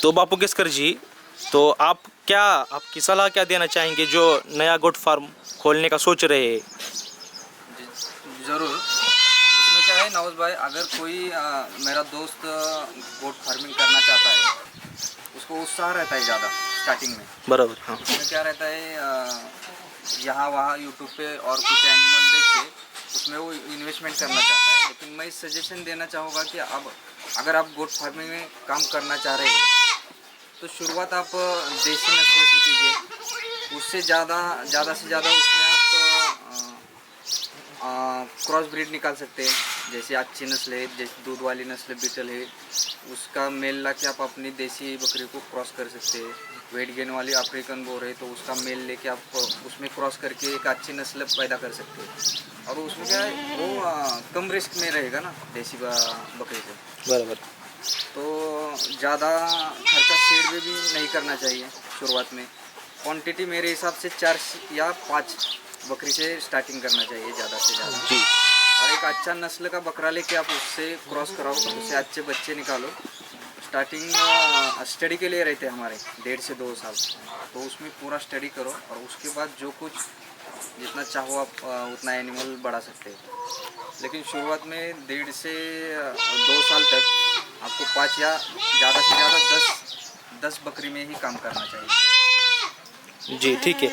तो बापू केसकर जी, तो आपकी सलाह क्या देना चाहेंगे जो नया गोट फार्म खोलने का सोच रहे हैं? ज़रूर। उसमें क्या है नवाज भाई, अगर कोई मेरा दोस्त गोट फार्मिंग करना चाहता है, उसको उत्साह रहता है ज़्यादा स्टार्टिंग में। बराबर, हाँ। उसमें क्या रहता है, यहाँ वहाँ यूट्यूब पे और कुछ एनिमल देख के उसमें वो इन्वेस्टमेंट करना चाहता है। लेकिन मैं सजेशन देना चाहूँगा कि अब अगर आप गोट फार्मिंग में काम करना चाह रहे हैं तो शुरुआत आप देसी नस्ल से कीजिए। उससे ज़्यादा से ज़्यादा उसमें आप क्रॉस ब्रीड निकाल सकते हैं। जैसे अच्छी नस्ल है, जैसे दूध वाली नस्ल बीटल है, उसका मेल ला के आप अपनी देसी बकरी को क्रॉस कर सकते हैं। वेट गेन वाली अफ्रीकन बोर है तो उसका मेल लेके आप उसमें क्रॉस करके एक अच्छी नस्ल पैदा कर सकते हैं। और उसमें क्या है, वो कम रिस्क में रहेगा ना देसी बकरी से। बराबर। तो ज़्यादा खर्चा शेड में भी नहीं करना चाहिए शुरुआत में। क्वांटिटी मेरे हिसाब से 4 या 5 बकरी से स्टार्टिंग करना चाहिए ज़्यादा से ज़्यादा। जी। और एक अच्छा नस्ल का बकरा लेके आप उससे क्रॉस कराओ, उससे अच्छे बच्चे निकालो। स्टार्टिंग स्टडी के लिए रहते हैं हमारे 1.5 से 2 साल, तो उसमें पूरा स्टडी करो और उसके बाद जो कुछ जितना चाहो आप उतना एनिमल बढ़ा सकते हैं। लेकिन शुरुआत में 1.5 से 2 साल तक आपको 5 या ज़्यादा से ज़्यादा 10 बकरी में ही काम करना चाहिए। जी, ठीक है।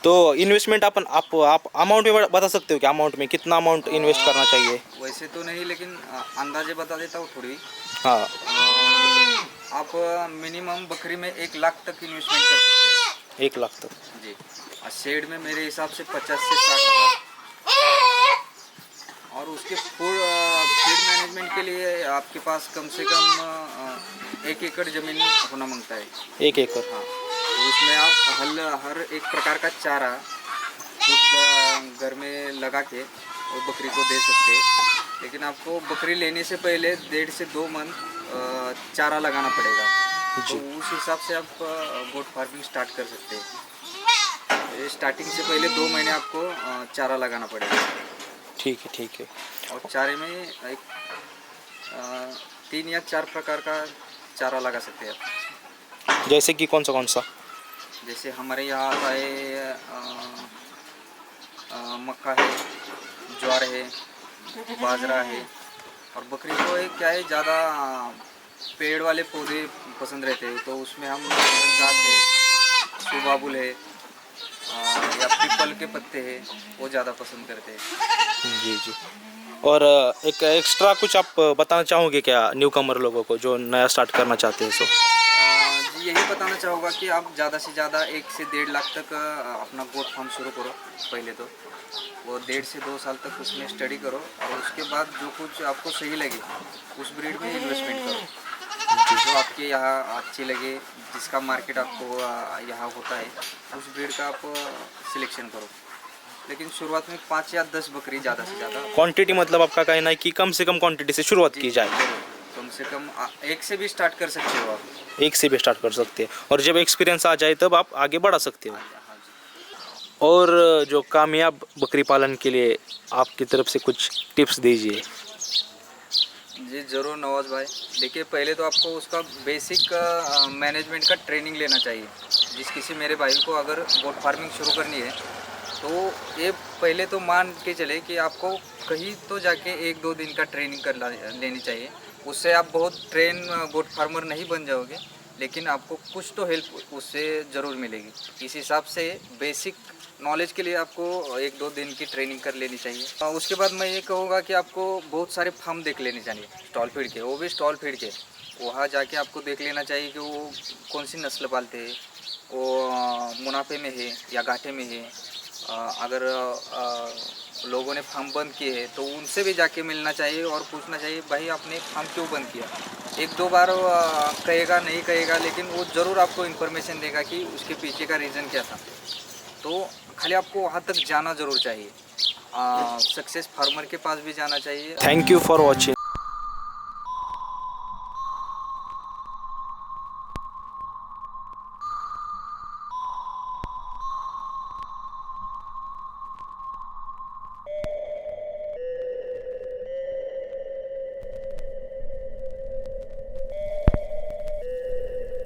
तो इन्वेस्टमेंट आप अमाउंट में बता सकते हो कि अमाउंट में कितना अमाउंट इन्वेस्ट करना चाहिए? वैसे तो नहीं, लेकिन अंदाजे बता देता हूँ थोड़ी। हाँ। आप मिनिमम बकरी में 1 लाख तक इन्वेस्टमेंट कर सकते हैं। 1 लाख तक? जी। और शेड में मेरे हिसाब से 50 से 60 हज़ार। और उसके फीड मैनेजमेंट के लिए आपके पास कम से कम 1 एकड़ ज़मीन होना मांगता है। 1 एकड़? हाँ। तो उसमें आप हर एक प्रकार का चारा खुद घर में लगा के वो बकरी को दे सकते हैं। लेकिन आपको बकरी लेने से पहले 1.5 से 2 मंथ चारा लगाना पड़ेगा। तो उस हिसाब से आप गोट फार्मिंग स्टार्ट कर सकते हैं। स्टार्टिंग से पहले 2 महीने आपको चारा लगाना पड़ेगा। ठीक है, ठीक है। और चारे में एक 3 या 4 प्रकार का चारा लगा सकते हैं आप। जैसे कि कौन सा? जैसे हमारे यहाँ आता है मक्का है, ज्वार है, बाजरा है। और बकरी को क्या है, ज़्यादा पेड़ वाले पौधे पसंद रहते हैं, तो उसमें हम घास है, सुबाबुल है, या पीपल के पत्ते हैं, वो ज़्यादा पसंद करते हैं। जी, जी। और एक एक्स्ट्रा कुछ आप बताना चाहोगे क्या न्यूकमर लोगों को जो नया स्टार्ट करना चाहते हैं सो? जी, यही बताना चाहूँगा कि आप ज़्यादा से ज़्यादा 1 से 1.5 लाख तक अपना गोट फार्म शुरू करो। पहले तो वो 1.5 से 2 साल तक उसमें स्टडी करो और उसके बाद जो कुछ आपको सही लगे उस ब्रीड में इन्वेस्टमेंट करो, जो आपके यहाँ अच्छी लगे, जिसका मार्केट आपको यहाँ होता है, उस ब्रीड का आप सिलेक्शन करो। लेकिन शुरुआत में 5 या 10 बकरी ज़्यादा से ज़्यादा। क्वांटिटी मतलब आपका कहना है कि कम से कम क्वांटिटी से शुरुआत की जाए? कम से कम 1 से भी स्टार्ट कर सकते हो आप। 1 से भी स्टार्ट कर सकते हैं और जब एक्सपीरियंस आ जाए तब आप आगे बढ़ा सकते हो। हाँ जी। और जो कामयाब बकरी पालन के लिए आपकी तरफ से कुछ टिप्स दीजिए। जी ज़रूर नवाज़ भाई। देखिए, पहले तो आपको उसका बेसिक मैनेजमेंट का ट्रेनिंग लेना चाहिए। किसी मेरे भाई को अगर गोट फार्मिंग शुरू करनी है तो ये पहले तो मान के चले कि आपको कहीं तो जाके 1-2 दिन का ट्रेनिंग लेनी चाहिए। उससे आप बहुत गोट फार्मर नहीं बन जाओगे, लेकिन आपको कुछ तो हेल्प उससे ज़रूर मिलेगी। इस हिसाब से बेसिक नॉलेज के लिए आपको 1-2 दिन की ट्रेनिंग कर लेनी चाहिए। उसके बाद मैं ये कहूँगा कि आपको बहुत सारे फार्म देख लेने चाहिए स्टॉल फीड के, वो भी स्टॉल फीड के। वहाँ जाके आपको देख लेना चाहिए कि वो कौन सी नस्ल पालते हैं, वो मुनाफे में है या घाटे में है। अगर लोगों ने फार्म बंद किए हैं तो उनसे भी जाके मिलना चाहिए और पूछना चाहिए, भाई आपने फार्म क्यों बंद किया। 1-2 बार कहेगा नहीं कहेगा, लेकिन वो ज़रूर आपको इन्फॉर्मेशन देगा कि उसके पीछे का रीज़न क्या था। तो खाली आपको वहाँ तक जाना ज़रूर चाहिए, सक्सेस फार्मर के पास भी जाना चाहिए। Thank you for watching.